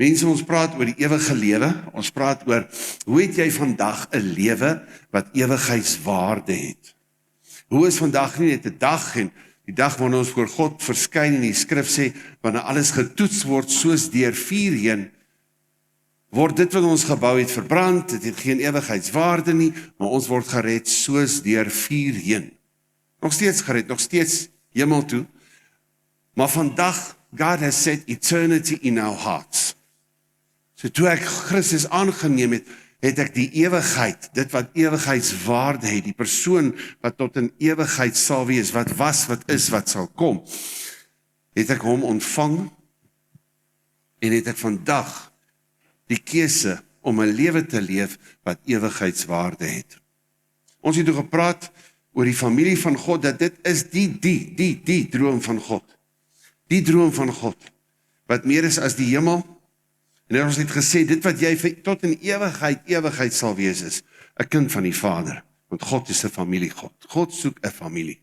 Mense, ons praat oor die ewige lewe, ons praat oor, hoe het jy vandag 'n lewe wat ewigheidswaarde het? Hoe is vandag nie net 'n dag en die dag wanneer ons voor God verskyn en die skrif sê, wanneer alles getoets word soos deur vuur heen, word dit wat ons gebou het verbrand, dit het geen ewigheidswaarde nie, maar ons word gered soos deur vuur heen. Nog steeds gered, nog steeds hemel toe, maar vandag, God has set eternity in our hearts. So toe ek Christus aangeneem het, het ek die ewigheid, dit wat ewigheidswaarde het, die persoon wat tot in ewigheid sal wees, wat was, wat is, wat sal kom, het ek hom ontvang, en het ek vandag die keuse om 'n lewe te leef wat ewigheidswaarde het. Ons het toe gepraat oor die familie van God, dat dit is die droom van God. Die droom van God, wat meer is as die hemel. En ons het gesê, dit wat jy tot in ewigheid sal wees is, 'n kind van die Vader. Want God is 'n familiegod. God soek 'n familie.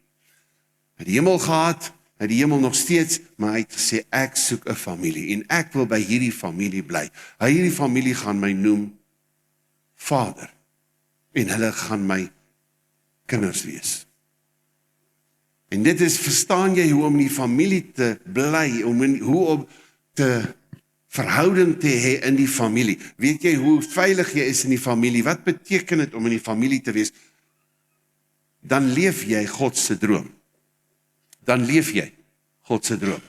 Hy het die hemel gehad, hy het die hemel nog steeds, maar hy het gesê, ek soek 'n familie, en ek wil by hierdie familie bly. Hierdie familie gaan my noem Vader, en hulle gaan my kinders wees. En dit is, verstaan jy hoe om in die familie te bly, hoe om te verhouding te hê in die familie. Weet jy hoe veilig jy is in die familie? Wat beteken dit om in die familie te wees? Dan leef jy God se droom. Dan leef jy God se droom.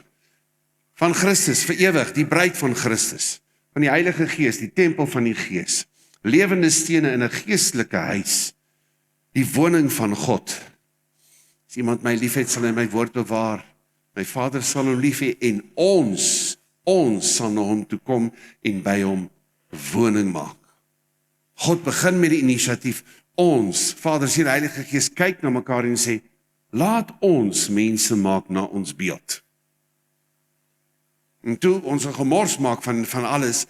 Van Christus, vir ewig, die bruid van Christus, van die Heilige Gees, die tempel van die Gees, lewende stene in 'n geestelike huis, die woning van God. As iemand my lief het, sal hy my woord bewaar. My Vader sal hom lief hê, en ons sal na hom toe kom en by hom woning maak. God begin met die inisiatief. Ons, Vader, Seun, Heilige Gees, kyk na mekaar en sê, laat ons mense maak na ons beeld. En toe ons 'n gemors maak van alles,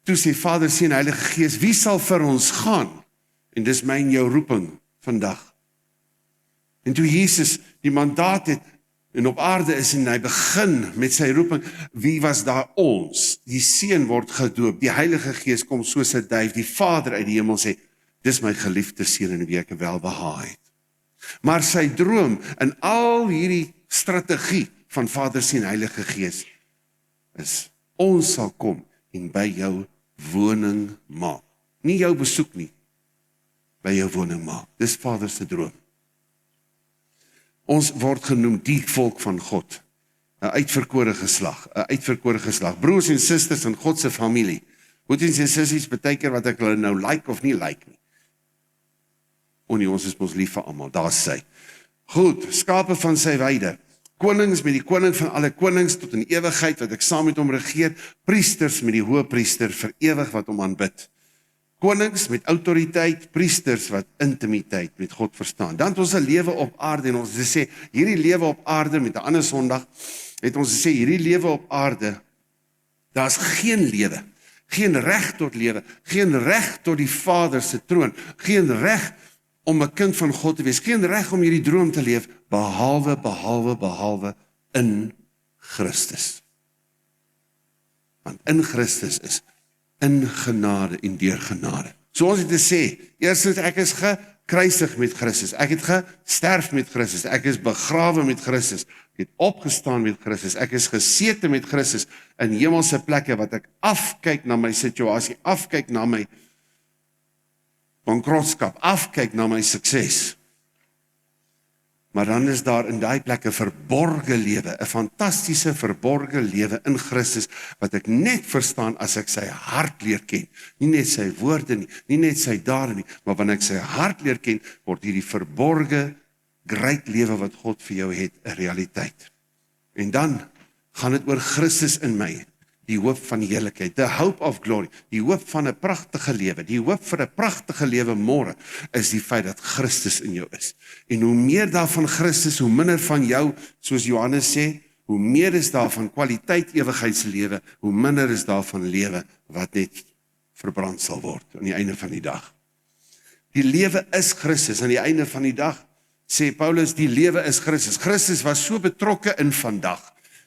toe sê Vader, Seun, Heilige Gees, wie sal vir ons gaan? En dis my en jou roeping vandag. En toe Jesus die mandaat het, en op aarde is, en hy begin met sy roeping, wie was daar? Ons. Die Seun word gedoop, die Heilige Gees kom soos 'n duif, die Vader uit die hemel sê, dis my geliefde Seun in wie ek welbehaag het. Maar sy droom, in al hierdie strategie van Vader, Seun, Heilige Gees, is, ons sal kom en by jou woning maak. Nie jou besoek nie, by jou woning maak. Dis Vader se droom. Ons word genoem die volk van God, 'n uitverkore geslag, broers en susters in God se familie. Broers en susters, baie keer wat ek hulle nou like of nie like nie. Nee, ons is mos lief vir almal, daar's sy. Goed, skape van sy weide, konings met die koning van alle konings tot in ewigheid, wat ek saam met hom regeer, priesters met die hoëpriester vir ewig wat hom aanbid. Konings met autoriteit, priesters wat intimiteit met God verstaan. Dan het ons 'n lewe op aarde, en ons sê, hierdie lewe op aarde, met 'n ander Sondag, het ons gesê, hierdie lewe op aarde, daar's geen lewe, geen reg tot lewe, geen reg tot die Vader se troon, geen reg om 'n kind van God te wees, geen reg om hierdie droom te leef, behalwe in Christus. Want in Christus is in genade en deur genade. So ons het te sê, eerstens ek is gekruisig met Christus, ek het gesterf met Christus, ek is begrawe met Christus, ek het opgestaan met Christus, ek is gesete met Christus in hemelse plekke, wat ek afkyk na my situasie, afkyk na my bankrotskap, afkyk na my sukses. Maar dan is daar in daai plekke verborge lewe, 'n fantastiese verborge lewe in Christus, wat ek net verstaan as ek sy hart leer ken. Nie net sy woorde nie, nie net sy dade nie, maar wanneer ek sy hart leer ken, word hierdie verborge, great lewe wat God vir jou het, 'n realiteit. En dan gaan dit oor Christus in my, die hoop van die heerlikheid, the hope of glory, die hoop van 'n pragtige lewe, die hoop vir 'n pragtige lewe môre, is die feit dat Christus in jou is. En hoe meer daarvan Christus, hoe minder van jou, soos Johannes sê, hoe meer is daar van kwaliteit ewigheidslewe, hoe minder is daar van lewe wat net verbrand sal word aan die einde van die dag. Die lewe is Christus, aan die einde van die dag, sê Paulus, die lewe is Christus. Christus was so betrokke in vandag,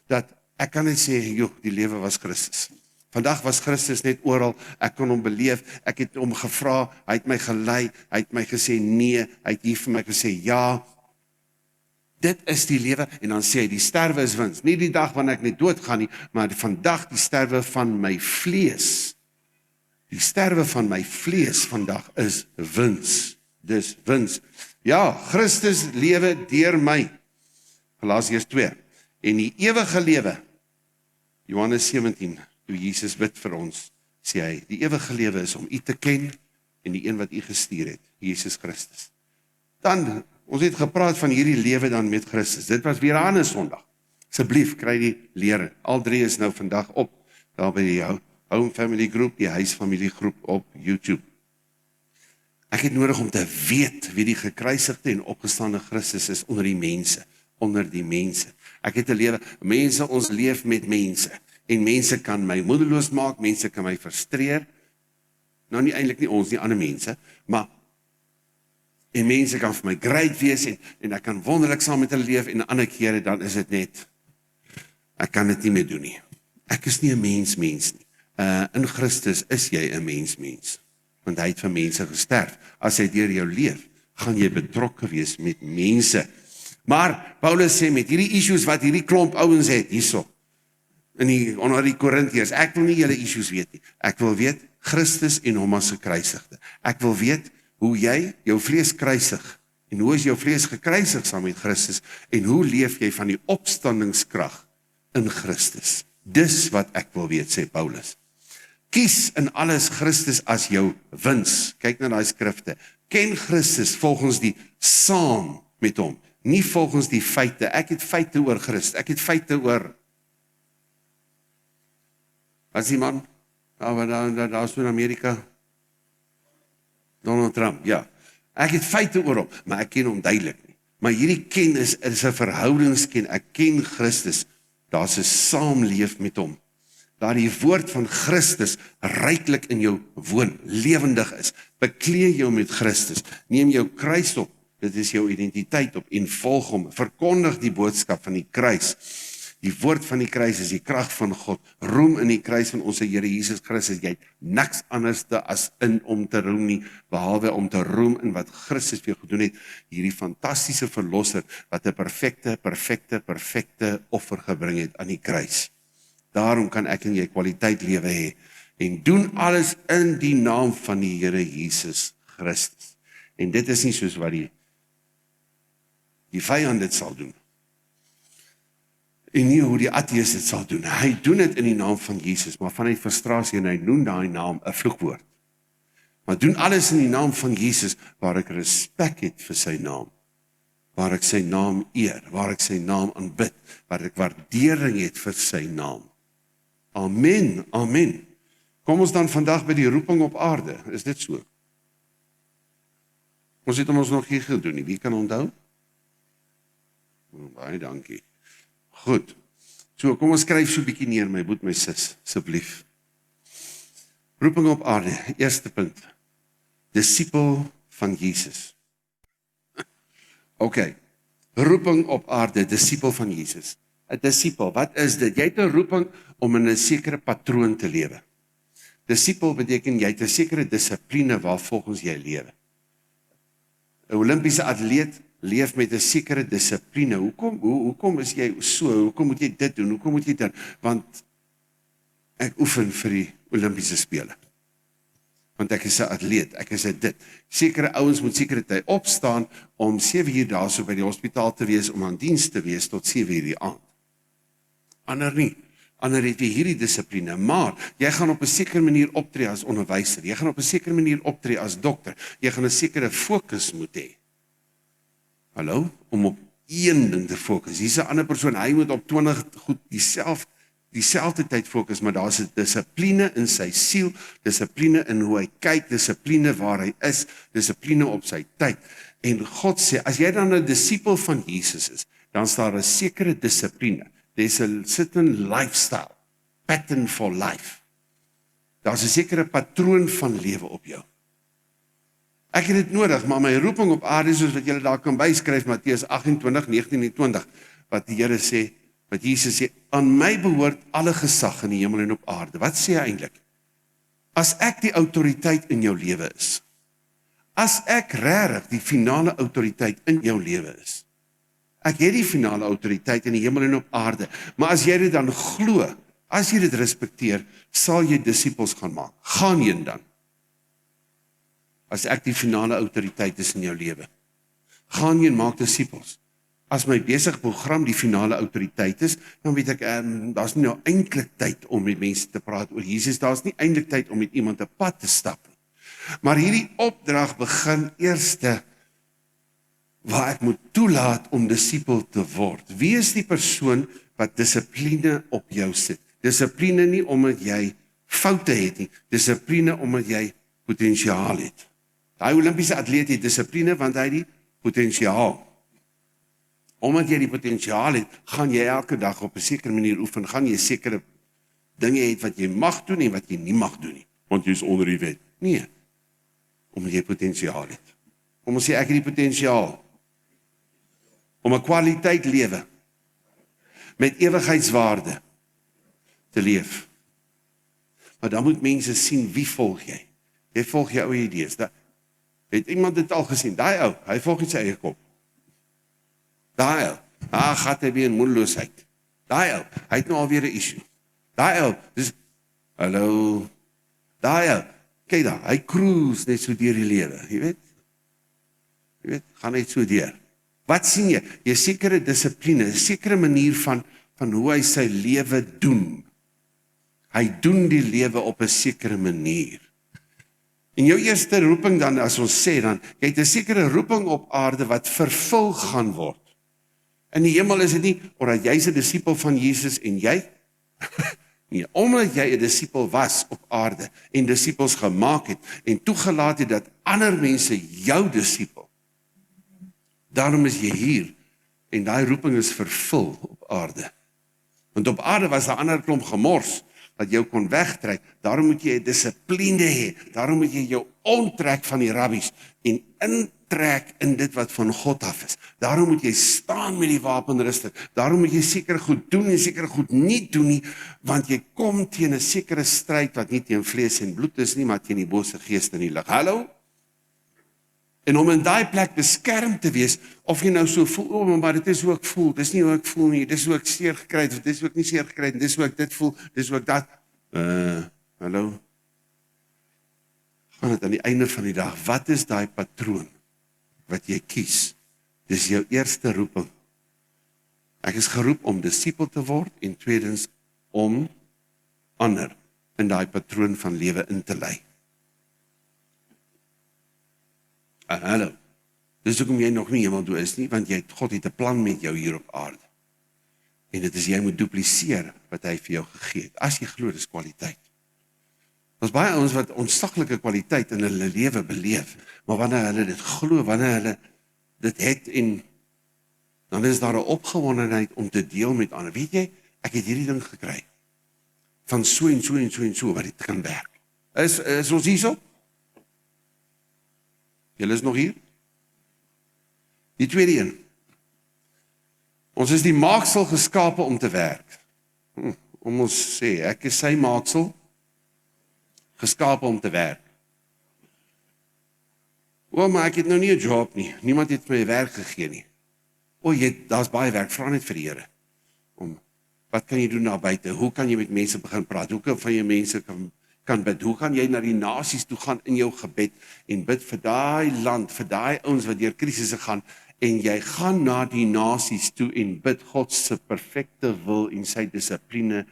dat ek kan net sê, joh, die lewe was Christus. Vandag was Christus net oral, ek kon hom beleef, ek het hom gevra, hy het my gelei, hy het my gesê nee, hy het hier vir my gesê ja. Dit is die lewe, en dan sê hy, die sterwe is wins. Nie die dag wanneer ek net doodgaan nie, maar vandag die sterwe van my vlees. Die sterwe van my vlees vandag is wins. Dis wins. Ja, Christus lewe deur my. Galasiërs 2. En die ewige lewe, Johannes 17, toe Jesus bid vir ons, sê hy, die ewige lewe is om u te ken, en die een wat u gestuur het, Jesus Christus. Dan, ons het gepraat van hierdie lewe dan met Christus. Dit was weer 'n ander Sondag. Asseblief, kry die lere. Al 3 is nou vandag op, daar by die Home Family Groep, die huisfamilie groep op YouTube. Ek het nodig om te weet wie die gekruisigde en opgestane Christus is onder die mense. Ek het 'n lewe, mense, ons leef met mense. En mense kan my moedeloos maak, mense kan my frustreer. Nou nie eintlik nie ons, nie ander mense, maar en mense kan vir my great wees en ek kan wonderlik saam met hulle leef en ander kere dan is dit net, ek kan dit nie meer doen nie. Ek is nie 'n mens nie. In Christus is jy 'n mens. Want hy het vir mense gesterf. As hy deur jou leef, gaan jy betrokke wees met mense. Maar Paulus sê met hierdie issues wat hierdie klomp ouens het hierso, onder die Korintiërs, ek wil nie julle issues weet nie. Ek wil weet Christus en hom as gekruisigde. Ek wil weet hoe jy jou vlees kruisig en hoe is jou vlees gekruisig saam met Christus en hoe leef jy van die opstandingskrag in Christus. Dis wat ek wil weet, sê Paulus. Kies in alles Christus as jou wins. Kyk na daai skrifte. Ken Christus volgens die saam met hom, nie volgens die feite. Ek het feite oor Christus. Ek het feite oor wat is die man? Daar is in Amerika Donald Trump, ja. Ek het feite oor hom, maar ek ken hom duidelik nie. Maar hierdie ken is 'n verhoudingsken. Ek ken Christus. Daar's 'n saamleef met hom. Daar die woord van Christus ryklik in jou woon, lewendig is. Beklee jou met Christus. Neem jou kruis op. Dit is jou identiteit op en volg hom. Verkondig die boodskap van die kruis. Die woord van die kruis is die krag van God. Roem in die kruis van ons Here Jesus Christus. Jy het niks anders as in om te roem nie, behalwe om te roem in wat Christus vir jou gedoen het. Hierdie fantastiese verlosser wat 'n perfekte offer gebring het aan die kruis. Daarom kan ek en jy kwaliteit lewe hê en doen alles in die naam van die Here Jesus Christus. En dit is nie soos wat die vyand dit sal doen. En nie hoe die ateïs dit sal doen. Hy doen dit in die naam van Jesus, maar vanuit frustrasie en hy noem daai naam 'n vloekwoord. Maar doen alles in die naam van Jesus waar ek respek het vir sy naam. Waar ek sy naam eer, waar ek sy naam aanbid, waar ek waardering het vir sy naam. Amen, amen. Kom ons dan vandag by die roeping op aarde. Is dit so? Ons het ons nog nie gedoen nie. Wie kan onthou? Baie dankie. Goed. So, kom ons skryf so 'n bietjie neer, my boet, my sis, asseblief. Roeping op aarde, eerste punt. Disipel van Jesus. OK. Roeping op aarde, disipel van Jesus. 'n Disipel, wat is dit? Jy het 'n roeping om in 'n sekere patroon te lewe. Disipel beteken jy het 'n sekere dissipline waarvolgens jy lewe. 'n Olimpiese atleet leef met 'n sekere dissipline. Hoekom is jy so? Hoekom moet jy dit doen? Hoekom moet jy dit? Want ek oefen vir die Olimpiese spele. Want ek is 'n atleet, ek is 'n dit. Sekere ouens moet sekere tyd opstaan om 7 uur daarso by die hospitaal te wees om aan diens te wees tot 7 uur die aand. Ander nie. Ander het hierdie dissipline, maar jy gaan op 'n sekere manier optree as onderwyser. Jy gaan op 'n sekere manier optree as dokter. Jy gaan 'n sekere fokus moet hê. Hallo, om op een ding te fokus. Hier's 'n ander persoon, hy moet op 20 goed dieselfde tyd fokus, maar daar's 'n dissipline in sy siel, dissipline in hoe hy kyk, dissipline waar hy is, dissipline op sy tyd. En God sê, as jy dan 'n disipel van Jesus is, dan is daar 'n sekere dissipline. There's a certain lifestyle, pattern for life. Daar's 'n sekere patroon van lewe op jou. Ek het dit nodig, maar my roeping op aarde, soos wat julle daar kan byskryf, Matteus 28, 19 en 20, wat die Here sê, Wat Jesus sê, aan my behoort alle gesag in die hemel en op aarde. Wat sê hy eintlik? As ek die autoriteit in jou lewe is, as ek regtig die finale autoriteit in jou lewe is, ek het die finale autoriteit in die hemel en op aarde, maar as jy dit dan glo, as jy dit respekteer, sal jy disippels gaan maak. Gaan heen dan. As ek die finale autoriteit is in jou lewe. Gaan heen, maak disippels. As my besige program die finale autoriteit is, dan weet ek, daar's nie nou eintlik tyd om met mense te praat oor Jesus, daar's nie eintlik tyd om met iemand 'n pad te stap. Maar hierdie opdrag begin eerste waar ek moet toelaat om disipel te word. Wie is die persoon wat dissipline op jou sit? Dissipline nie omdat jy foute het nie, dissipline omdat jy potensiaal het. Daai Olimpiese atleet het dissipline want hy het die potensiaal. Omdat jy die potensiaal het, gaan jy elke dag op 'n sekere manier oefen, gaan jy sekere dinge het wat jy mag doen en wat jy nie mag doen nie, want jy is onder die wet. Nee, omdat jy potensiaal het. Kom ons sê ek het die potensiaal om 'n kwaliteit lewe met ewigheidswaarde te leef. Maar dan moet mense sien wie volg jy. Jy volg jou eie idees. Het iemand dit al gesien? Daai ou, hy volg net sy eie kop. Daai ou, gaat hy weer in moedeloosheid. Daai ou, hy het nou alweer 'n issue. Daai ou, dis hallo. Daai ou, kyk daar, hy cruise net so deur die lewe, jy weet, gaan net so deur. Wat sien jy? Jy sekere dissipline, 'n sekere manier van hoe hy sy lewe doen. Hy doen die lewe op 'n sekere manier. En jou eerste roeping dan, as ons sê dan, jy het 'n sekere roeping op aarde wat vervul gaan word. In die hemel is dit nie, omdat jy's 'n disipel van Jesus en jy, nee, omdat jy 'n disipel was op aarde en disipels gemaak het en toegelaat het dat ander mense jou disipel. Daarom is jy hier en daai roeping is vervul op aarde. Want op aarde was daar 'n ander klomp gemors wat jou kon wegtrek. Daarom moet jy 'n dissipline hê. Daarom moet jy jou onttrek van die rabbies en intrek in dit wat van God af is. Daarom moet jy staan met die wapenrusting. Daarom moet jy seker goed doen en seker goed nie doen nie, want jy kom teen 'n sekere stryd wat nie teen vlees en bloed is nie, maar teen die bose geeste in die lig. Hallo? En om in daai plek beskerm te wees, of jy nou so voel, maar dit is hoe ek voel, dis nie hoe ek voel nie, dis hoe ek seer gekry het, of dis hoe ek nie seer gekry het, dis hoe ek dit voel, dis hoe ek dat, hallo, gaan het aan die einde van die dag, wat is daai patroon, wat jy kies, dis jou eerste roeping, ek is geroep om disipel te word, en tweedens, om ander, in daai patroon van lewe in te lei. Hallo, dis hoekom jy nog nie hemel toe is nie, want God het 'n plan met jou hier op aarde. En dit is jy moet dupliseer wat hy vir jou gegee het. As jy glo, dis kwaliteit. Ons baie ouens wat ontsaglike kwaliteit in hulle lewe beleef, maar wanneer hulle dit glo, wanneer hulle dit het en dan is daar 'n opgewondenheid om te deel met ander. Weet jy, ek het hierdie ding gekry van so en so en so en so wat dit kan werk. Is ons hierso? Julle is nog hier? Die tweede een. Ons is die maaksel geskape om te werk. Om ons sê, ek is sy maaksel geskape om te werk. Maar ek het nou nie 'n job nie. Niemand het my werk gegee nie. Daar's baie werk, vra net vir die Here. Wat kan jy doen daar buite? Hoe kan jy met mense begin praat? Hoe kan van jou mense kan bid? Hoe kan jy na die nasies toe gaan in jou gebed en bid vir daai land, vir daai ouens wat deur krisisse gaan en jy gaan na die nasies toe en bid God se perfekte wil en sy dissipline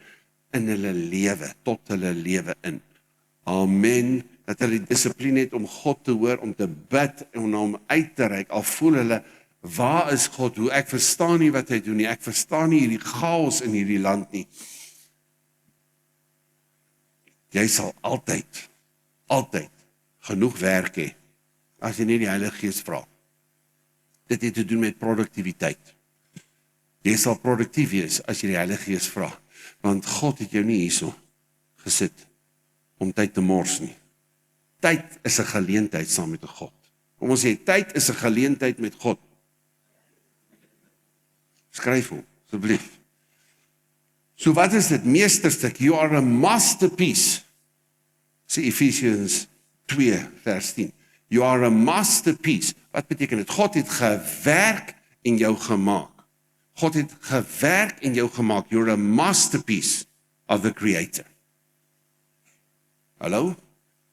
in hulle lewe, tot hulle lewe in. Amen. Dat hulle die dissipline het om God te hoor, om te bid en om hom uit te reik. Al voel hulle, waar is God? Hoe ek verstaan nie wat hy doen nie. Ek verstaan nie hierdie chaos in hierdie land nie. Jy sal altyd genoeg werk hê, as jy nie die Heilige Gees vra. Dit het te doen met produktiwiteit. Jy sal produktief wees, as jy die Heilige Gees vra, want God het jou nie hierso gesit, om tyd te mors nie. Tyd is 'n geleentheid saam met God. Kom ons sê, tyd is 'n geleentheid met God. Skryf hom, asseblief. So wat is dit? Meesterstuk, you are a masterpiece. Sê Efesiërs 2 vers 10. You are a masterpiece. Wat beteken dit? God het gewerk en jou gemaak. God het gewerk en jou gemaak. You're a masterpiece of the Creator. Hallo?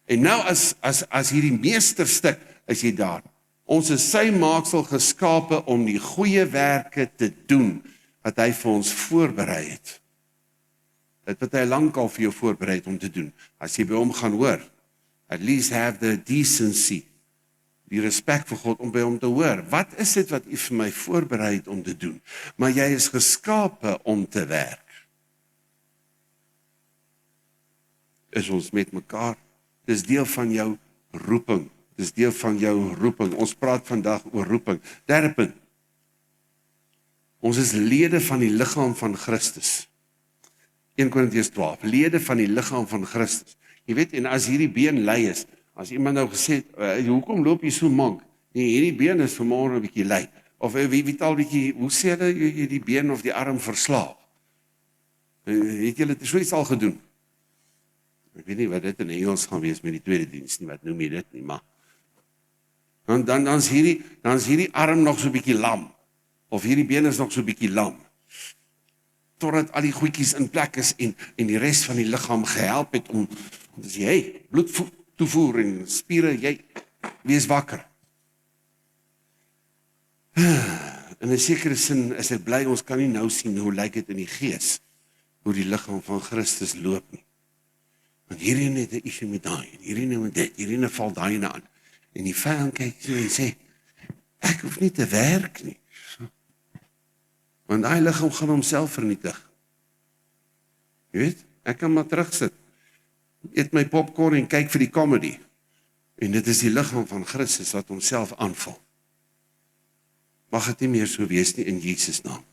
En nou as hierdie meesterstuk is jy daar. Ons is sy maaksel geskape om die goeie werke te doen wat hy vir ons voorberei het. Dit wat hy lankal vir jou voorberei het om te doen. As jy by hom gaan hoor, at least have the decency, die respek vir God om by hom te hoor. Wat is dit wat hy vir my voorberei het om te doen? Maar jy is geskape om te werk. Is ons met mekaar? Dis deel van jou roeping. Dis deel van jou roeping. Ons praat vandag oor roeping. Derde punt. Ons is lede van die liggaam van Christus. 1 Korintiërs 12. Lede van die liggaam van Christus. Jy weet, en as hierdie been lui is, as iemand nou gesê het, hoekom loop jy so mank? Nee, hierdie been is vanmôre 'n bietjie lui. Of wie al bietjie, hoe sê hulle die been of die arm verslaap? Het julle so iets al gedoen? Ek weet nie wat dit in Engels gaan wees met die tweede diens nie, wat noem jy dit nie, maar dan is hierdie arm nog so 'n bietjie lam, of hierdie been is nog so 'n bietjie lam, totdat al die goedjies in plek is en die res van die liggaam gehelp het om te sê, hey, bloed toevoer en spiere, jy wees wakker. In 'n sekere sin is ek bly, ons kan nie nou sien hoe lyk dit in die gees, hoe die liggaam van Christus loop nie. Want hierin het 'n issue met daai, en hierin met dit, hierin val daai na aan. En die vyand kyk so en sê, ek hoef nie te werk nie. Want daai liggaam gaan homself vernietig. Jy weet, ek kan maar terugsit, eet my popcorn en kyk vir die comedy. En dit is die liggaam van Christus wat homself aanval. Mag dit nie meer so wees nie in Jesus naam.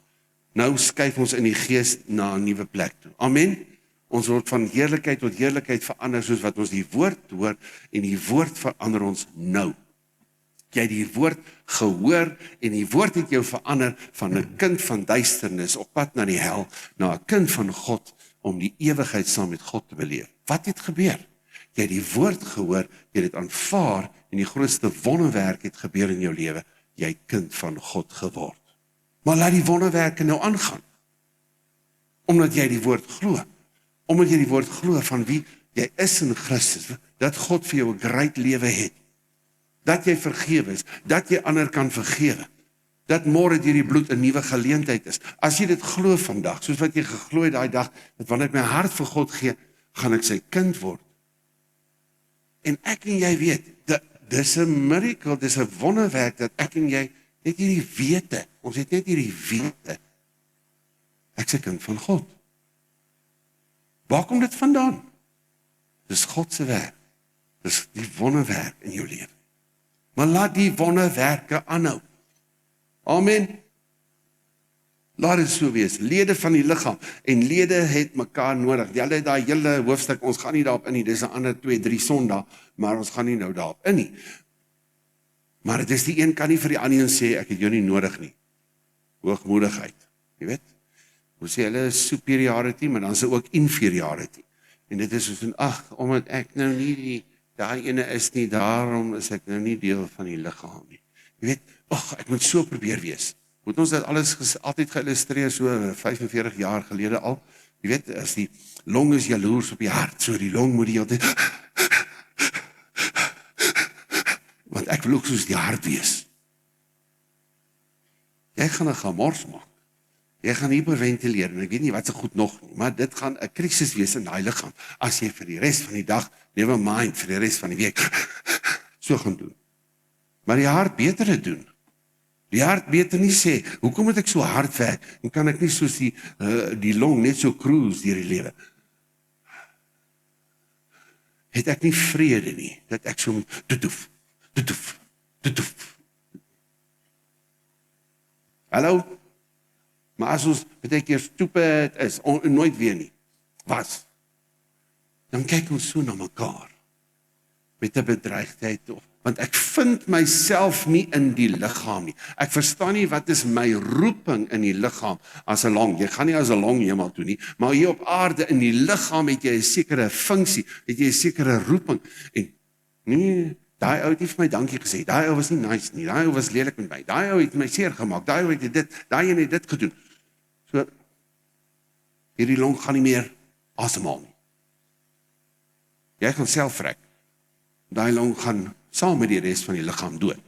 Nou skuif ons in die gees na 'n nuwe plek toe. Amen. Ons word van heerlikheid tot heerlikheid verander soos wat ons die woord hoor en die woord verander ons nou. Jy het die woord gehoor en die woord het jou verander van 'n kind van duisternis op pad na die hel, na 'n kind van God om die ewigheid saam met God te beleef. Wat het gebeur? Jy het die woord gehoor, jy het dit aanvaar en die grootste wonderwerk het gebeur in jou lewe. Jy het kind van God geword. Maar laat die wonderwerke nou aangaan. Omdat jy die woord glo. Omdat jy die woord glo van wie jy is in Christus, dat God vir jou 'n great lewe het. Dat jy vergewe is, dat jy ander kan vergewe. Dat môre deur die bloed 'n nuwe geleentheid is. As jy dit glo vandag, soos wat jy geglo het daai dag, dat wanneer ek my hart vir God gee, gaan ek sy kind word. En ek en jy weet, dis 'n miracle, dis 'n wonderwerk dat ek en jy net hierdie wete, ons het net hierdie wete. Ek is 'n kind van God. Waar kom dit vandaan? Dis God se werk. Dis die wonderwerk in jou lewe. Maar laat die wonderwerke aanhou. Amen. Laat dit so wees. Lede van die liggaam en lede het mekaar nodig. Jy het daai hele hoofstuk, ons gaan nie daarop in nie. Dis 'n ander 2-3 Sondae, maar ons gaan nie nou daarop in nie. Maar dit is die een kan nie vir die ander een sê ek het jou nie nodig nie. Hoogmoedigheid, jy weet? Ons sê hulle is superiority, maar dan is ook inferiority. En dit is soos omdat ek nou nie daai ene is nie, daarom is ek nou nie deel van die liggaam nie. Jy weet, ek moet so probeer wees. Moet ons dit alles altyd geïllustreer so 45 jaar gelede al. Jy weet, as die long is jaloers op die hart, so die long moet die altyd want ek wil ook soos die hart wees. Jy gaan 'n gemors maak. Jy gaan hyperventileer en ek weet nie wat se goed nog nie, maar dit gaan 'n krisis wees in daai liggaam as jy vir die res van die dag, never mind vir die res van die week so gaan doen. Maar die hart beter dit doen. Die hart beter nie sê, hoekom moet ek so hard werk en kan ek nie soos die long net so cruise deur die lewe? Het ek nie vrede nie, dat ek so toetoef. Hallo? Maar as ons baie keer stupid is, nooit weer nie, dan kyk ons so na mekaar, met 'n bedreigdheid, of Want ek vind myself nie in die liggaam nie. Ek verstaan nie wat is my roeping in die liggaam as 'n long. Jy gaan nie as 'n long hemel toe nie, maar hier op aarde in die liggaam het jy 'n sekere funksie, het jy 'n sekere roeping. En nee, daai ou het nie vir my dankie gesê. Daai ou was nie nice nie. Daai ou was lelik met my. Daai ou het my seer gemaak. Daai ou het dit, daai een het dit gedoen. So hierdie long gaan nie meer asemhaal nie. Jy gaan self vrek. Daai long gaan saam met die res van die liggaam dood.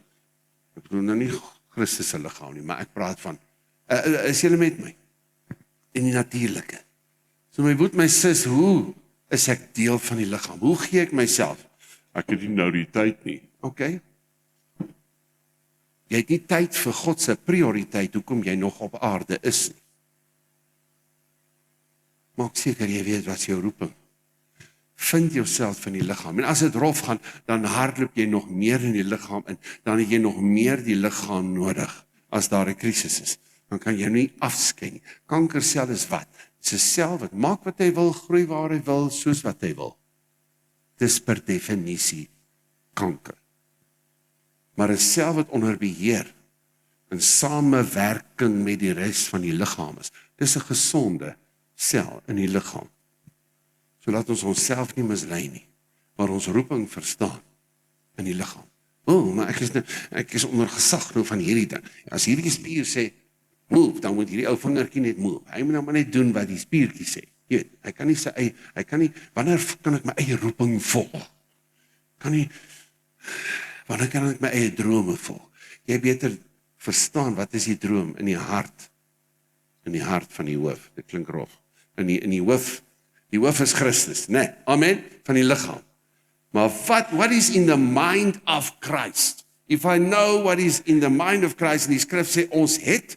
Ek bedoel nou nie Christus se liggaam nie, maar ek praat van, is julle met my? In die natuurlike. So my broer, my sis, hoe is ek deel van die liggaam? Hoe gee ek myself? Ek het nie nou die tyd nie. Okay. Jy het nie tyd vir God se prioriteit, hoekom jy nog op aarde is nie. Maak seker jy weet wat jou roeping. Vind jouself in die liggaam. En as dit rof gaan, dan hardloop jy nog meer in die liggaam in. Dan het jy nog meer die liggaam nodig as daar 'n krisis is. Dan kan jy nie afskei nie. Kankersel is wat? Dit is 'n sel wat maak wat hy wil, groei waar hy wil, soos wat hy wil. Dis per definisie kanker. Maar 'n sel wat onder beheer in samewerking met die res van die liggaam is. Dis 'n gesonde sel in die liggaam. So laat ons onsself nie mislei nie, maar ons roeping verstaan in die liggaam. Maar ek is onder gesag nou van hierdie ding. As hierdie spier sê, move, dan moet hierdie ou vingertjie net move. Hy moet nou maar net doen wat die spiertjie sê. Jy weet, hy kan nie, wanneer kan ek my eie roeping volg? Wanneer kan ek my eie drome volg? Jy beter verstaan, wat is die droom in die hart van die hoof. Dit klink rof. In die hoof, die hoof is Christus, né? Amen, van die liggaam. Maar what is in the mind of Christ? If I know what is in the mind of Christ, en die skrif sê, ons het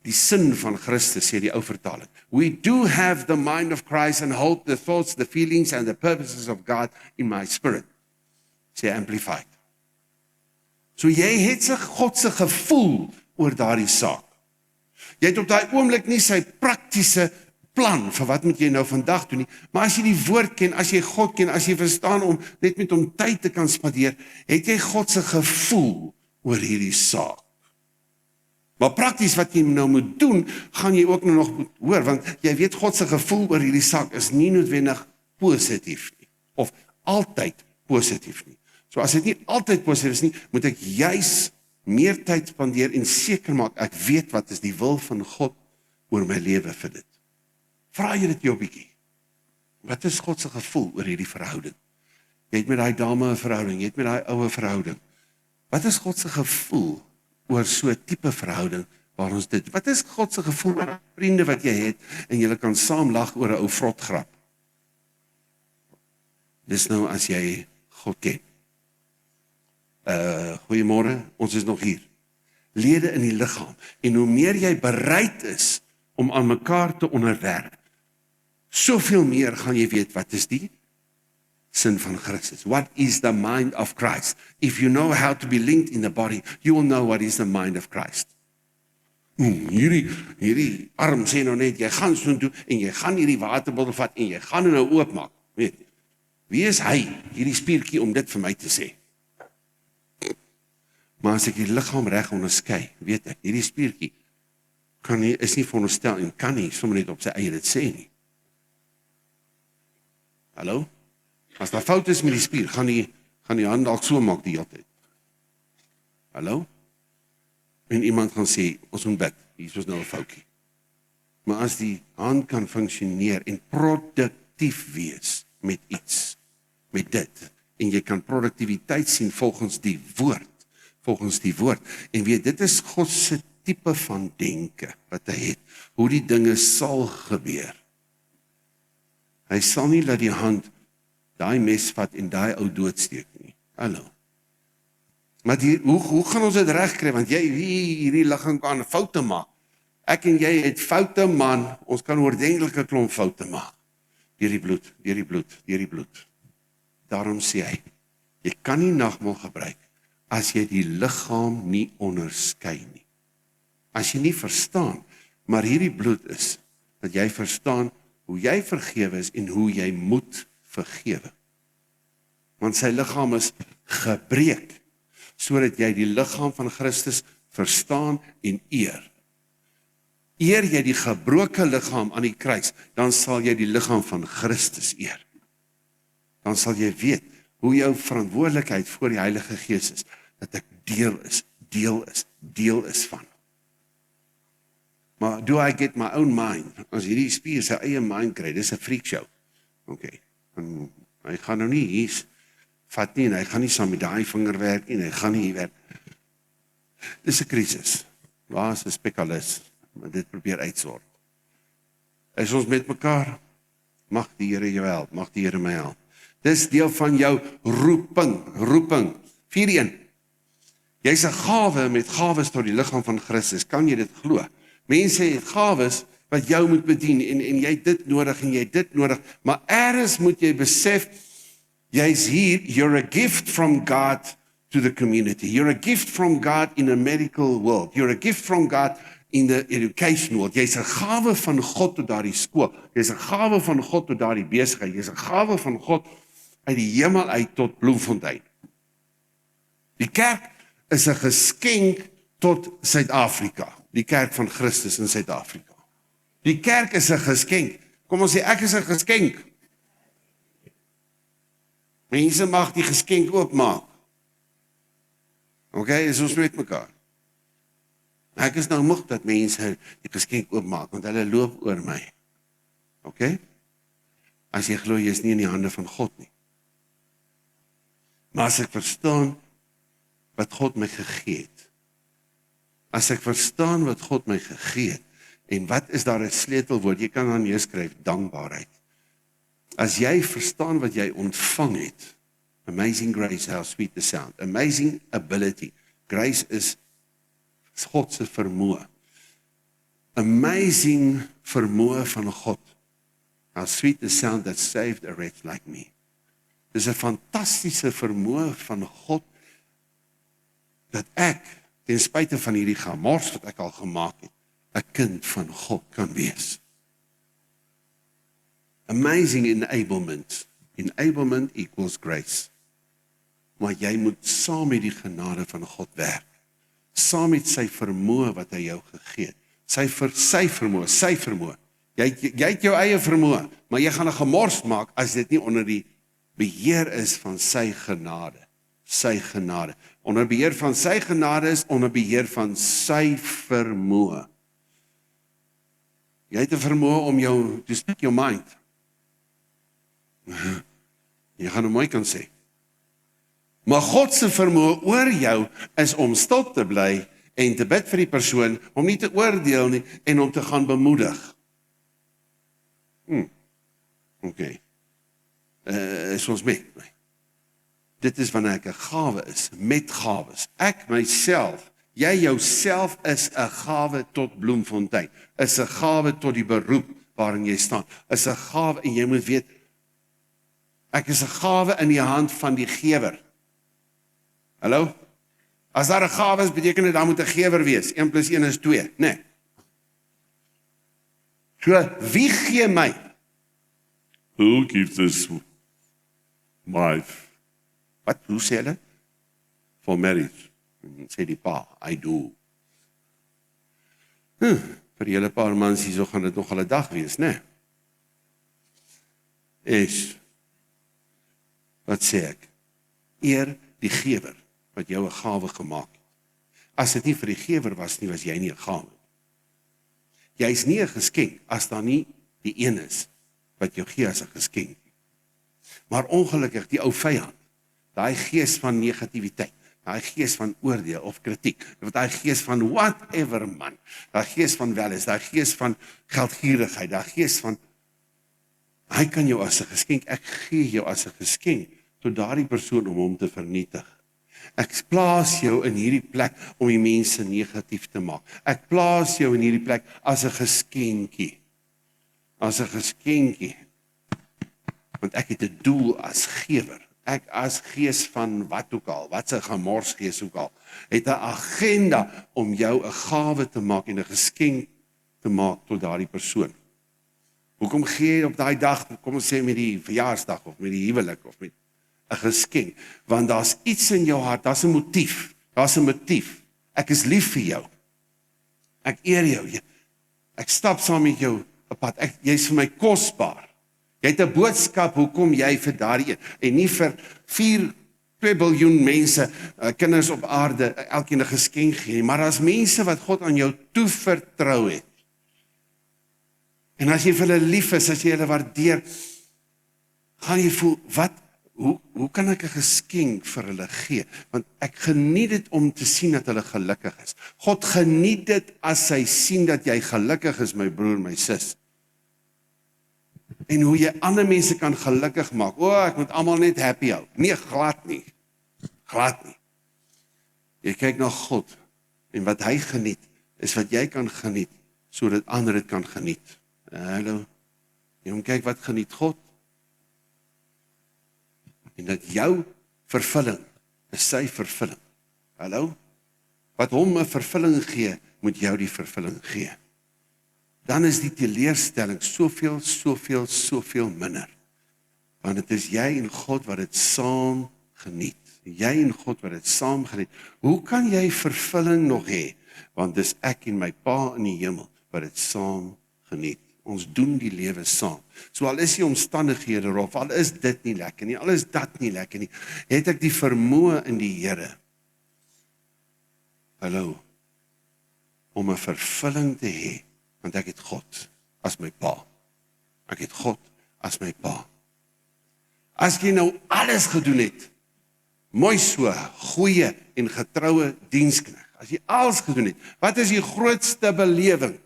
die sin van Christus, sê die ou vertaling. We do have the mind of Christ and hold the thoughts, the feelings and the purposes of God in my spirit. Sê Amplified. So jy het God se gevoel oor daardie saak. Jy het op daai oomblik nie sy praktiese plan vir wat moet jy nou vandag doen nie, maar as jy die woord ken, as jy God ken, as jy verstaan om net met hom tyd te kan spandeer, het jy God se gevoel oor hierdie saak. Maar prakties wat jy nou moet doen, gaan jy ook nog moet hoor, want jy weet God se gevoel oor hierdie saak is nie noodwendig positief nie, of altyd positief nie. So as dit nie altyd positief is nie, moet ek juis meer tyd spandeer en seker maak, ek weet wat is die wil van God oor my lewe vir dit. Vra jy dit jou bietjie. Wat is God se gevoel oor hierdie verhouding? Jy het met daai dame 'n verhouding, jy het met daai oue verhouding. Wat is God se gevoel oor so 'n tipe verhouding waar ons dit? Wat is God se gevoel oor vriende wat jy het en julle kan saam lag oor 'n ou vrot grap? Dis nou as jy God ken. Goeiemôre, ons is nog hier. Lede in die liggaam. En hoe meer jy bereid is om aan mekaar te onderwerp, soveel meer gaan jy weet wat is die sin van Christus. What is the mind of Christ? If you know how to be linked in the body, you will know what is the mind of Christ. Hierdie arm sê nou net, jy gaan so toe en jy gaan hierdie waterbottel vat en jy gaan nou oopmaak. Weet jy, wie is hy, hierdie spiertjie om dit vir my te sê? Maar as ek die liggaam reg onderskei, weet ek, hierdie spiertjie is nie veronderstel en kan nie sommer net op sy eie dit sê nie. Hallo? As daar fout is met die spier, gaan die hand dalk so maak die hele tyd. Hallo? En iemand gaan sê, ons moet bid, hier is nou 'n foutjie. Maar as die hand kan funksioneer en produktief wees met iets, met dit, en jy kan produktiwiteit sien volgens die woord, en weet, dit is God se tipe van denke wat hy het, hoe die dinge sal gebeur. Hy sal nie laat die hand daai mes vat en daai ou doodsteek nie. Hallo. Maar hoe gaan ons dit regkry? Want hierdie liggaam kan foute maak. Ek en jy het foute, man. Ons kan oordentlike klomp foute maak. Deur die bloed. Daarom sê hy, jy kan nie nagmaal gebruik as jy die liggaam nie onderskei nie. As jy nie verstaan, maar hierdie bloed is, dat jy verstaan hoe jy vergewe is en hoe jy moet vergewe. Want sy liggaam is gebreek, sodat jy die liggaam van Christus verstaan en eer. Eer jy die gebroke liggaam aan die kruis, dan sal jy die liggaam van Christus eer. Dan sal jy weet hoe jou verantwoordelikheid voor die Heilige Gees is, dat ek deel is van. Maar do I get my own mind? As hierdie spier sy eie mind kry, dis 'n freak show. Okay. En hy gaan nou nie hier vat nie, en hy gaan nie saam met daai vinger werk nie, en hy gaan nie hier werk. Dis 'n krisis. Waar is 'n spesialis? Maar dit probeer uitsort. Is ons met mekaar? Mag die Here jou help, mag die Here my help. Dis deel van jou roeping. 4:1. Jy's 'n gawe met gawes tot die liggaam van Christus. Kan jy dit glo? Mense het gawes wat jou moet bedien en jy het dit nodig en jy het dit nodig, maar eers moet jy besef jy's hier, you're a gift from God to the community. You're a gift from God in a medical world. You're a gift from God in the education world. Jy's 'n gawe van God tot daardie skool. Jy's 'n gawe van God tot daardie besigheid. Jy's 'n gawe van God uit die hemel uit tot Bloemfontein. Die kerk is 'n geskenk tot Suid-Afrika. Die kerk van Christus in Suid-Afrika. Die kerk is 'n geskenk. Kom ons sê ek is 'n geskenk. Mense mag die geskenk oopmaak. Okay, is ons met mekaar. Ek is nou moeg dat mense die geskenk oopmaak, want hulle loop oor my. Okay? As jy glo jy is nie in die hande van God nie. Maar as ek verstaan wat God my gegee het, as ek verstaan wat God my gegee het, en wat is daar 'n sleutelwoord, jy kan dan neerskryf, dankbaarheid. As jy verstaan wat jy ontvang het, amazing grace, how sweet the sound, amazing ability, grace is God se vermoë, amazing vermoë van God, how sweet the sound that saved a wretch like me. Dis 'n fantastiese vermoë van God, dat ek, ten spyte van hierdie gemors wat ek al gemaak het, 'n kind van God kan wees. Amazing enablement. Enablement equals grace. Maar jy moet saam met die genade van God werk. Saam met sy vermoë wat hy jou gegee het. Sy vermoë. Jy het jou eie vermoë, maar jy gaan 'n gemors maak as dit nie onder die beheer is van sy genade. Sy genade. Onder beheer van sy genade is onder beheer van sy vermoë. Jy het 'n vermoë om jou to speak your mind. Jy gaan nou mooi kan sê. Maar God se vermoë oor jou is om stil te bly en te bid vir die persoon, om nie te oordeel nie en om te gaan bemoedig. Okay. Is ons mee? Dit is wanneer ek 'n gawe is, met gawes. Ek myself, jy jouself is 'n gawe tot Bloemfontein, is 'n gawe tot die beroep waarin jy staan, is 'n gawe en jy moet weet, ek is 'n gawe in die hand van die gewer. Hallo? As daar 'n gawe is, beteken dit daar moet 'n gewer wees. 1 + 1 is 2, nee. So, wie gee my? Who gives this wife? Wat, hoe sê hulle? For marriage. Sê die pa, I do. Vir die hele paar mans hier so gaan dit nog al 'n dag wees, né? Wat sê ek? Eer die gewer wat jou 'n gawe gemaak het. As dit nie vir die gewer was nie, was jy nie 'n gawe. Jy is nie 'n geskenk as daar nie die een is wat jou gee as 'n geskenk. Maar ongelukkig die ou vyand, daai gees van negativiteit, daai gees van oordeel of kritiek, daai gees van whatever man, daai gees van welis, daai gees van geldgierigheid, daai gees van, hy kan jou as 'n geskenk, ek gee jou as 'n geskenk tot daardie persoon om hom te vernietig. Ek plaas jou in hierdie plek om die mense negatief te maak. Ek plaas jou in hierdie plek as 'n geskenkie. As 'n geskenkie. Want ek het 'n doel as gewer. Ek as gees van wat ook al, wat se gemorsgees ook al, het 'n agenda om jou 'n gawe te maak en 'n geskenk te maak tot daardie persoon. Hoekom gee jy op daai dag, kom ons sê met die verjaarsdag of met die huwelik of met 'n geskenk, want daar's iets in jou hart, daar's 'n motief, ek is lief vir jou, ek eer jou, ek stap saam met jou op pad, jy's vir my kosbaar, jy het 'n boodskap, hoekom jy vir daardie een, en nie vir 2 biljoen mense, kinders op aarde, elkeen 'n geskenk gee, maar as mense wat God aan jou toevertrou het, en as jy vir hulle lief is, as jy hulle waardeer, gaan jy voel, hoe kan ek 'n geskenk vir hulle gee? Want ek geniet dit om te sien dat hulle gelukkig is. God geniet dit as hy sien dat jy gelukkig is, my broer, my sis. En hoe jy ander mense kan gelukkig maak. Ek moet almal net happy hou. Nee, glad nie. Jy kyk na God, en wat hy geniet, is wat jy kan geniet, sodat ander dit kan geniet. Hallo, jy moet kyk wat geniet God, en dat jou vervulling is sy vervulling. Hallo, wat hom 'n vervulling gee, moet jou die vervulling gee. Dan is die teleurstelling soveel minder. Want dit is jy en God wat dit saam geniet. Jy en God wat dit saam geniet. Hoe kan jy vervulling nog hê? Want dis ek en my Pa in die hemel wat dit saam geniet. Ons doen die lewe saam. So al is die omstandighede rof, al is dit nie lekker nie, al is dat nie lekker nie, het ek die vermoë in die Here, hallo, om 'n vervulling te hê, want ek het God as my Pa. Ek het God as my Pa. As jy nou alles gedoen het, mooi so, goeie en getroue diensknegt, as jy alles gedoen het, wat is die grootste belewing?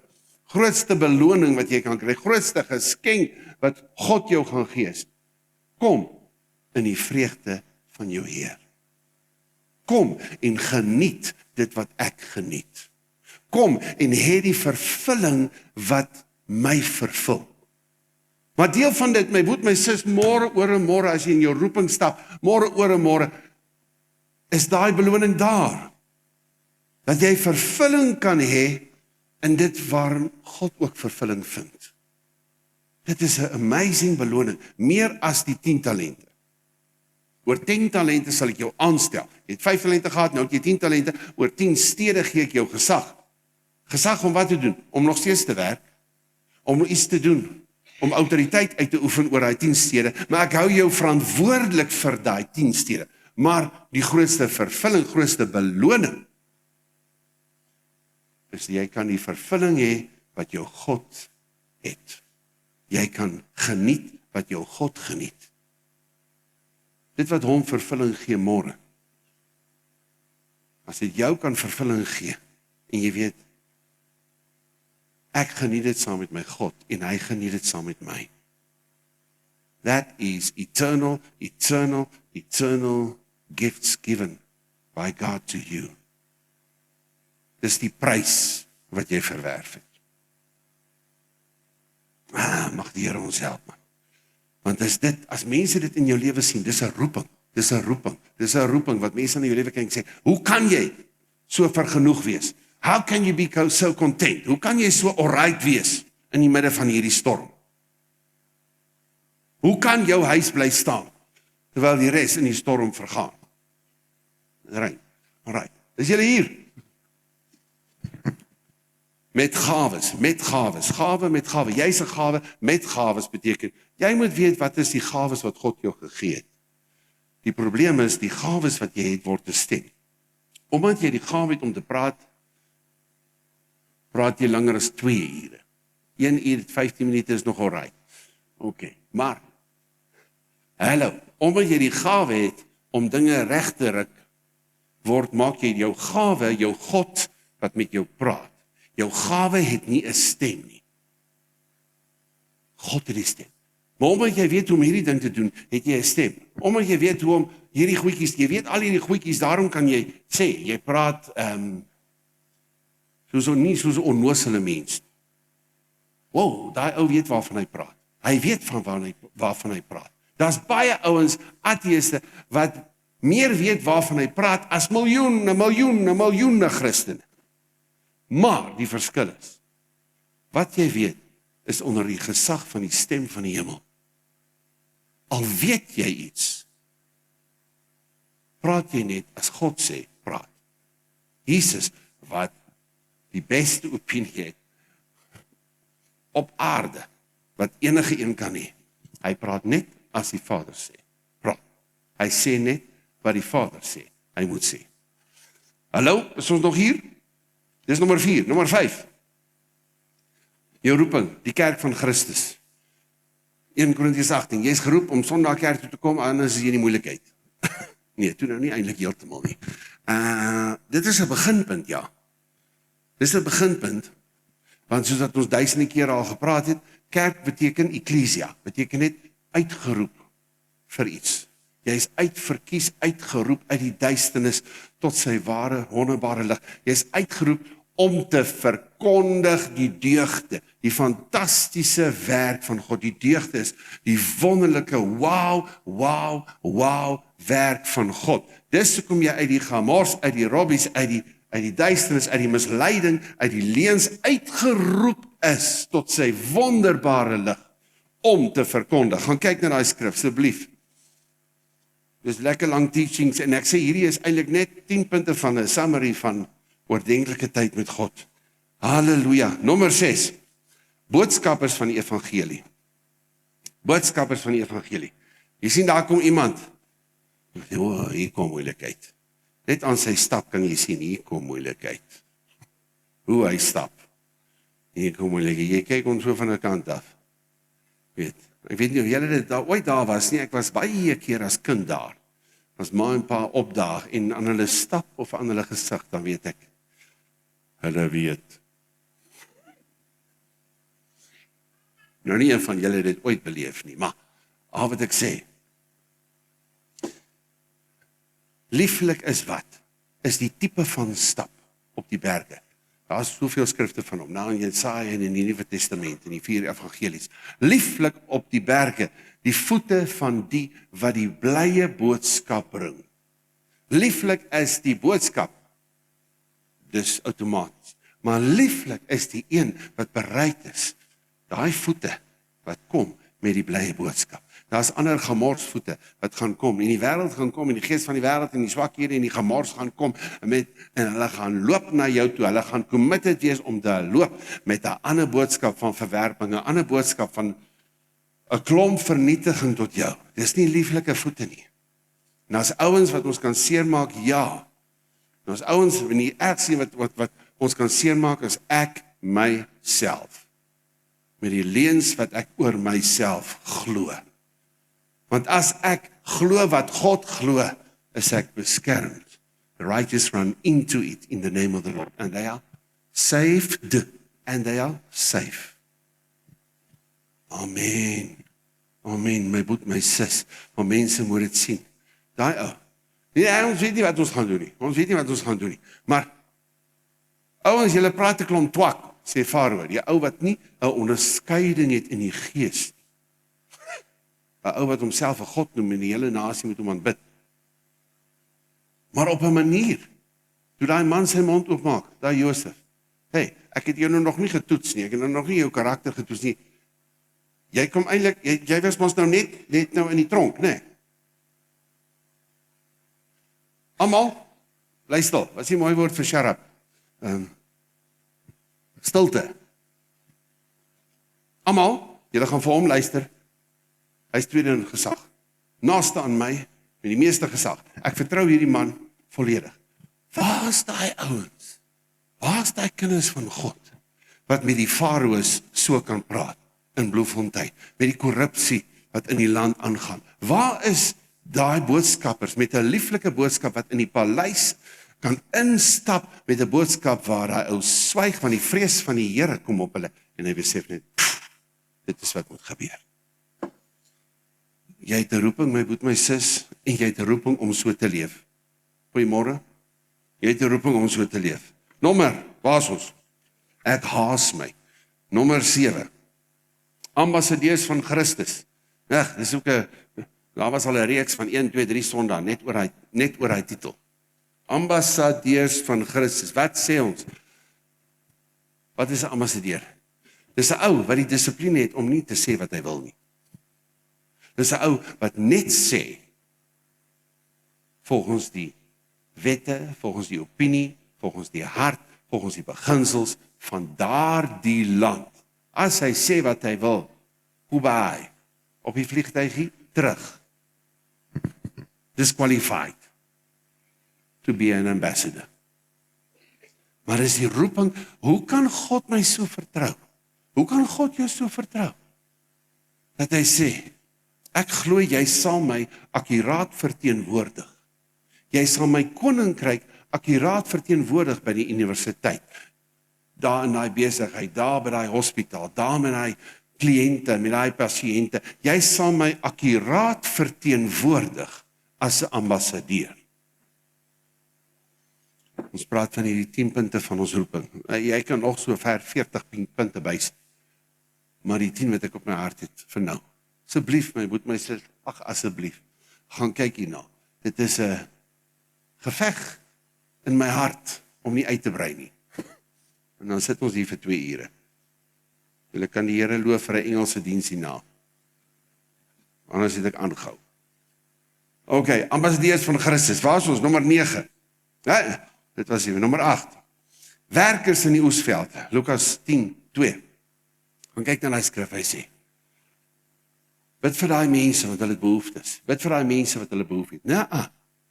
Grootste beloning wat jy kan kry, grootste geskenk wat God jou gaan gee. Kom in die vreugde van jou Heer. Kom en geniet dit wat ek geniet. Kom en hê die vervulling wat my vervul. Maar deel van dit, my broer, my sis, môre oor en môre, as jy in jou roeping stap, môre oor en môre, is daai beloning daar. Dat jy vervulling kan hê in dit waarin God ook vervulling vind. Dit is 'n amazing beloning, meer as die 10 talente. Oor 10 talente sal ek jou aanstel. Jy het 5 talente gehad, nou het jy 10 talente, oor 10 stede gee ek jou gesag. Gesag om wat te doen? Om nog steeds te werk, om iets te doen, om autoriteit uit te oefen oor daai 10 stede, maar ek hou jou verantwoordelik vir daai 10 stede. Maar die grootste vervulling, grootste beloning, is jy kan die vervulling hê wat jou God het. Jy kan geniet wat jou God geniet. Dit wat hom vervulling gee môre. As dit jou kan vervulling gee, en jy weet, ek geniet dit saam met my God, en hy geniet dit saam met my. That is eternal gifts given by God to you. Dis die prys wat jy verwerf het. Mag die Here ons help, man. Want as mense dit in jou lewe sien, dis 'n roeping. Dis 'n roeping wat mense in jou lewe kyk en sê, hoe kan jy so vergenoeg wees? How can you be so content? Hoe kan jy so alright wees in die midde van hierdie storm? Hoe kan jou huis bly staan terwyl die res in die storm vergaan? Alright. Is julle hier? Met gawes, gawe met gawe. Jy's 'n gawe met gawes beteken, jy moet weet wat is die gawes wat God jou gegee het. Die probleem is, die gawes wat jy het word te stem. Omdat jy die gawe het om te praat jy langer as 2 ure. 1 uur, 15 minute is nog alright. Okay, maar, hallo, omdat jy die gawe het om dinge reg te ruk, maak jy jou gawe, jou God wat met jou praat. Jou gawe het nie 'n stem nie. God het die stem. Maar omdat jy weet hoe om hierdie ding te doen, het jy 'n stem. Omdat jy weet hoe om hierdie goedjies, jy weet al hierdie goedjies, daarom kan jy sê, jy praat soos 'n onnosele mens. Wow, daai ou weet waarvan hy praat. Hy weet waarvan hy praat. Daar's baie ouens, ateïste, wat meer weet waarvan hy praat as miljoene Christene. Maar die verskil is, wat jy weet, is onder die gesag van die stem van die hemel. Al weet jy iets, praat jy net as God sê, praat. Jesus, wat die beste opinie het op aarde, wat enige een kan hê. Hy praat net as die Vader sê, praat. Hy sê net wat die Vader sê, hy moet sê. Hallo, is ons nog hier? Dis nommer 4, nommer 5. Jou roeping, die kerk van Christus. 1 Korintiërs 18, jy is geroep om Sondag kerk toe te kom, anders is jy in die moeilikheid. Nee, toe nou nie eintlik heeltemal nie. Dit is 'n beginpunt, ja. Dit is 'n beginpunt, want soos dat ons duisende kere al gepraat het, kerk beteken ekklesia, beteken net uitgeroep vir iets. Jy is uitverkies, uitgeroep uit die duisternis tot sy ware, wonderbare lig. Jy is uitgeroep om te verkondig die deugde, die fantastiese werk van God. Die deugde is die wonderlike, wow werk van God. Dis hoekom jy uit die gemors, uit die robbies, uit die duisternis, uit die misleiding, uit die leuns uitgeroep is tot sy wonderbare lig om te verkondig. Gaan kyk na daai skrif, asseblief. Dis lekker lang teachings en ek sê hierdie is eintlik net 10 punte van 'n summary van oordentlike tyd met God. Halleluja. Nommer 6. Boodskappers van die evangelie. Boodskappers van die evangelie. Jy sien daar kom iemand. Hier kom moeilikheid. Net aan sy stap kan jy sien, hier kom moeilikheid. Hoe hy stap. Hier kom moeilikheid. Jy kyk ons so van 'n kant af. Ek weet nie of julle dit ooit daar was nie, ek was baie keer as kind daar. As ma en pa opdaag en aan hulle stap of aan hulle gesig, dan weet ek, hulle weet. Nou nie een van julle dit ooit beleef nie, maar al wat ek sê, lieflik is wat? Is die tipe van stap op die berge. Daar is soveel skrifte van hom, nou in Jesaja en in die Nuwe Testament, in die 4 evangelies. Lieflik op die berge, die voete van die wat die blye boodskap bring. Lieflik is die boodskap, dus outomaties. Maar lieflik is die een wat bereid is, daai voete wat kom met die blye boodskap. Daar's ander gemorsvoete wat gaan kom, en die wêreld gaan kom, en die gees van die wêreld, en die swakhede, en die gemors gaan kom, en hulle gaan loop na jou toe, hulle gaan committed wees om te loop met 'n ander boodskap van verwerping, 'n ander boodskap van 'n klomp vernietiging tot jou. Dis nie lieflike voete nie. En as ouens wat ons kan seermaak, ja. En as ouens, in die ergste wat ons kan seermaak, is ek myself. Met die leuns wat ek oor myself glo. Want as ek glo wat God glo, is ek beskermd. The righteous run into it in the name of the Lord. And they are saved. And they are safe. Amen. Amen, my broer, my sis. Maar mense moet dit sien. Daai ou. Nee, ons weet nie wat ons gaan doen nie. Ons weet nie wat ons gaan doen nie. Maar ouens, julle praat 'n klomp twak, sê Farao. Die ou wat nie 'n onderskeiding het in die gees. 'n Ou wat homself 'n God noem en die hele nasie moet hom aanbid. Maar op 'n manier, toe daai man sy mond oopmaak, daai Josef, hey, ek het jou nog nie getoets nie, ek het nog nie jou karakter getoets nie. Jy kom eintlik, jy was mos nou net nou in die tronk, né? Nee. Almal, bly stil. Wat is die mooi woord vir shut up? Stilte. Almal, julle gaan vir hom luister. Hy is tweede in gesag. Naaste aan my, met die meeste gesag. Ek vertrou hierdie man volledig. Waar is daai ouens? Waar is daai kinders van God, wat met die farao's so kan praat, in Bloemfontein, met die korrupsie wat in die land aangaan? Waar is daai boodskappers, met 'n lieflike boodskap, wat in die paleis kan instap, met 'n boodskap waar hy ou swyg, want die vrees van die Here kom op hulle, en hy besef net, dit is wat moet gebeur. Jy het 'n roeping, my broer, my sis, en jy het 'n roeping om so te leef. Goeiemôre. Jy het 'n roeping om so te leef. Nommer, waar is ons? Ek haas my. Nommer 7. Ambassadeurs van Christus. Ag, dis ook 'n, daar was al 'n reeks van 1, 2, 3 Sondae net oor hy titel. Ambassadeurs van Christus. Wat sê ons? Wat is 'n ambassadeur? Dis 'n ou wat die dissipline het om nie te sê wat hy wil nie. Dis 'n ou wat net sê volgens die wette, volgens die opinie, volgens die hart, volgens die beginsels van daardie land. As hy sê wat hy wil, hoe baie? Op die vliegtuigie, terug. Disqualified to be an ambassador. Maar is die roeping, hoe kan God my so vertrou? Hoe kan God jou so vertrou? Dat hy sê, ek glo jy sal my akkuraat verteenwoordig. Jy sal my koninkryk akkuraat verteenwoordig by die universiteit. Daar in daai besigheid, daar by daai hospitaal, daar met daai kliënte, met daai pasiënte. Jy sal my akkuraat verteenwoordig as 'n ambassadeur. Ons praat van hierdie 10 punte van ons roeping. Jy kan nog so ver 40 punte bys. Maar die 10 wat ek op my hart het vir nou. Asseblief, my moet my sê, ag asseblief, gaan kyk hierna. Dit is 'n geveg in my hart om nie uit te brei nie. En dan sit ons hier vir 2 ure. Julle kan die Here loof vir 'n Engelse diens hierna. Anders het ek aangehou. OK, ambassadeurs van Christus. Waar is ons? Nommer 9. Ja, dit was hier, nommer 8. Werkers in die oesveld. Lukas 10:2. Gaan kyk na die skrif, hy sê. Bid vir daai mense wat hulle behoeftes. Bid vir daai mense wat hulle behoefte het. Nee,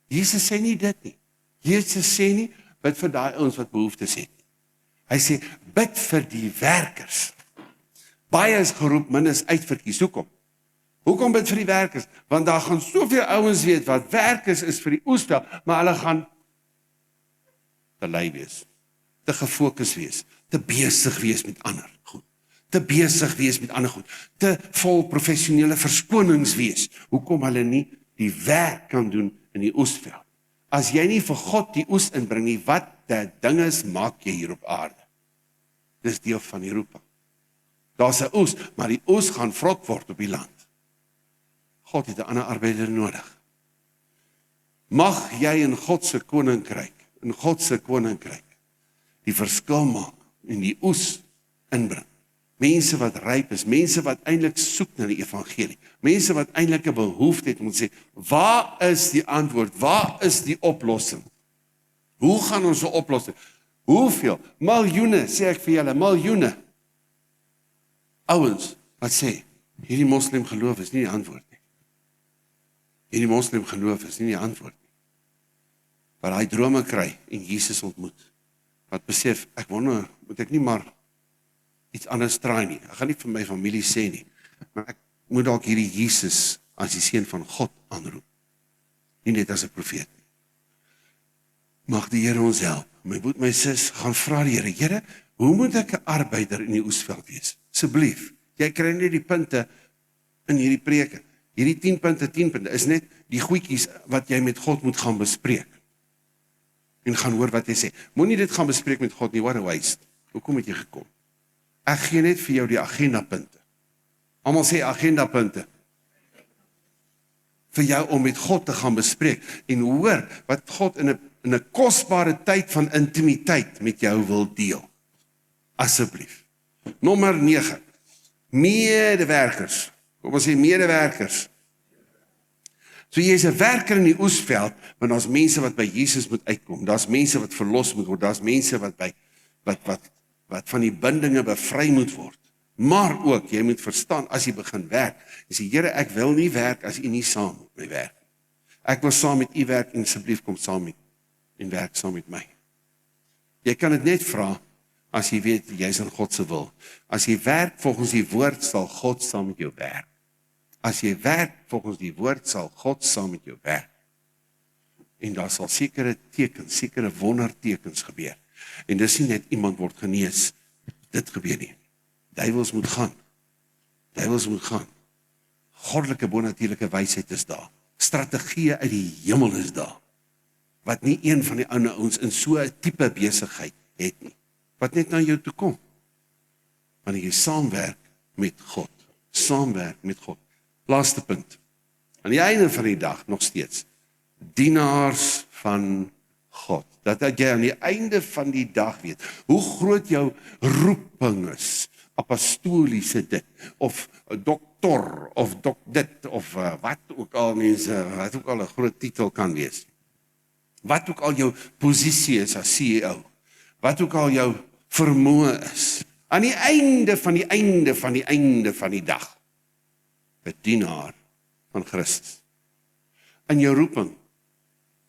Jesus sê nie dit nie. Jesus sê nie, bid vir daai ouens wat behoeftes het. Hy sê, bid vir die werkers. Baie is geroep, min is uitverkies. Hoekom bid vir die werkers? Want daar gaan soveel ouens weet wat werkers is vir die oesveld, maar hulle gaan te lui wees, te gefokus wees, te besig wees met ander goed, te besig wees met ander goed, te vol professionele verskonings wees. Hoekom hulle nie die werk kan doen in die oesveld? As jy nie vir God die oes inbring nie, wat die dinges maak jy hier op aarde? Dis deel van die roeping. Daar's 'n oes, maar die oes gaan vrot word op die land. God het 'n ander arbeider nodig. Mag jy in God se koninkryk, die verskil maak en die oes inbring. Mense wat ryp is, mense wat eintlik soek na die evangelie, mense wat eintlik 'n behoefte het om te sê, waar is die antwoord? Waar is die oplossing? Hoe gaan ons 'n oplossing? Hoeveel? Miljoene, sê ek vir julle, miljoene ouens wat sê, hierdie moslim geloof is nie die antwoord nie. Hierdie moslim geloof is nie die antwoord nie. Wat hy drome kry en Jesus ontmoet. Wat besef, ek wonder, moet ek nie maar iets anders draai nie. Ek gaan nie vir my familie sê nie, maar ek moet dalk hierdie Jesus as die seun van God aanroep. Nie net as 'n profeet nie. Mag die Here ons help. My broer, my sis, gaan vra die Here, Here, hoe moet ek 'n arbeider in die oesveld wees? Asseblief, jy kry net die punte in hierdie preke. Hierdie 10 punte, is net die goedjies wat jy met God moet gaan bespreek. En gaan hoor wat hy sê. Moenie dit gaan bespreek met God nie, what a waste. Hoekom het jy gekom? Ek gee net vir jou die agendapunte. Almal sê agendapunte. Vir jou om met God te gaan bespreek en hoor wat God in 'n kosbare tyd van intimiteit met jou wil deel. Asseblief. Nommer 9. Medewerkers. Kom ons sê medewerkers. So jy is 'n werker in die oesveld, maar daar's mense wat by Jesus moet uitkom. Daar's mense wat verlos moet word. Daar's mense wat van die bindinge bevry moet word. Maar ook, jy moet verstaan, as jy begin werk, jy sê, Here, ek wil nie werk as u nie saam met my werk. Ek wil saam met u werk en asseblief kom saam met en werk saam met my. Jy kan dit net vra as jy weet jy's in God se wil. As jy werk volgens die woord, sal God saam met jou werk. As jy werk volgens die woord, sal God saam met jou werk. En daar sal sekere tekens, sekere wondertekens gebeur. En dis nie net iemand word genees. Dit gebeur nie. Duiwels moet gaan. Duiwels moet gaan. Goddelike bonatuurlike wysheid is daar. Strategieë uit die hemel is daar. Wat nie een van die ander ouens in so 'n tipe besigheid het nie. Wat net na jou toe kom. Wanneer jy saamwerk met God. Saamwerk met God. Laaste punt. Aan die einde van die dag nog steeds. Dienaars van God. Dat jy aan die einde van die dag weet, hoe groot jou roeping is. Apostoliese dit, of dokter, of dit, of wat ook al mense, wat ook al 'n groot titel kan wees. Wat ook al jou posisie is as CEO, wat ook al jou vermoë is, aan die einde van die einde van die einde van die dag, 'n dienaar van Christus. In jou roeping,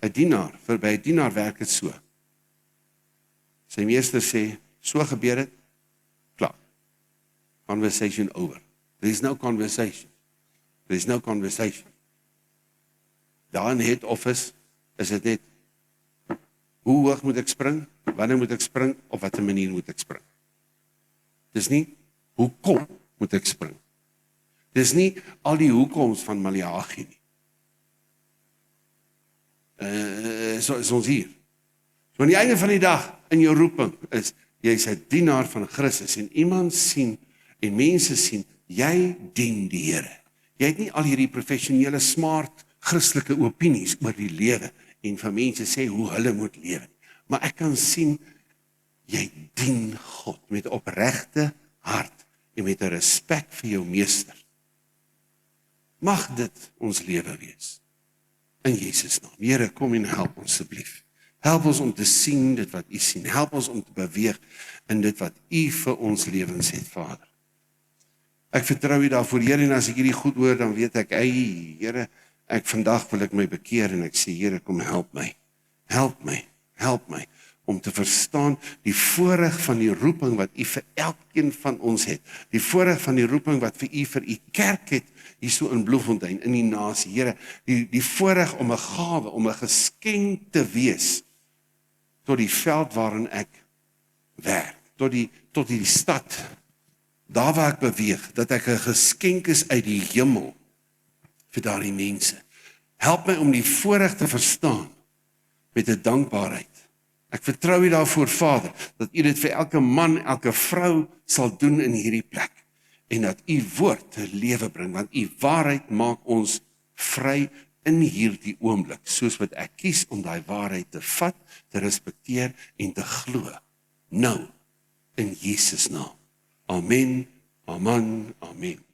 'n dienaar, by 'n dienaar werk dit so. Sy meester sê, so gebeur dit, klaar. Conversation over. There is no conversation. There is no conversation. Daar in head office is dit net, hoe hoog moet ek spring, wanneer moet ek spring, op watter manier moet ek spring. Dis nie, hoekom moet ek spring. Dis nie al die hoekoms van Maleagi nie. So is ons hier. So aan die einde van die dag, in jou roeping, is, jy is 'n dienaar van Christus, en iemand sien, en mense sien, jy dien die Here. Jy het nie al hierdie professionele, smart, Christelike opinies oor die lewe, en van mense sê hoe hulle moet lewe. Maar ek kan sien, jy dien God, met opregte hart, en met 'n respek vir jou meester. Mag dit ons lewe wees. In Jesus naam. Here, kom en help ons asseblief. Help ons om te sien dit wat U sien. Help ons om te beweeg in dit wat U vir ons lewens het, Vader. Ek vertrou U daarvoor, Here, en as ek hierdie goed hoor, dan weet ek, Here, vandag wil ek my bekeer, en ek sê, Here, kom help my. Help my, help my, om te verstaan die voorreg van die roeping wat U vir elkeen van ons het. Die voorreg van die roeping wat vir U kerk het, hier so in Bloemfontein, in die nasie. Here, die voorreg om 'n gawe, om 'n geskenk te wees, tot die veld waarin ek werk, tot die stad, daar waar ek beweeg, dat ek 'n geskenk is uit die hemel, vir daardie mense. Help my om die voorreg te verstaan, met 'n dankbaarheid. Ek vertrou U daarvoor, Vader, dat U dit vir elke man, elke vrou sal doen in hierdie plek, en dat U woord te lewe bring, want U waarheid maak ons vry in hierdie oomblik, soos wat ek kies om daai waarheid te vat, te respekteer en te glo. Nou, in Jesus naam. Amen, amen, amen.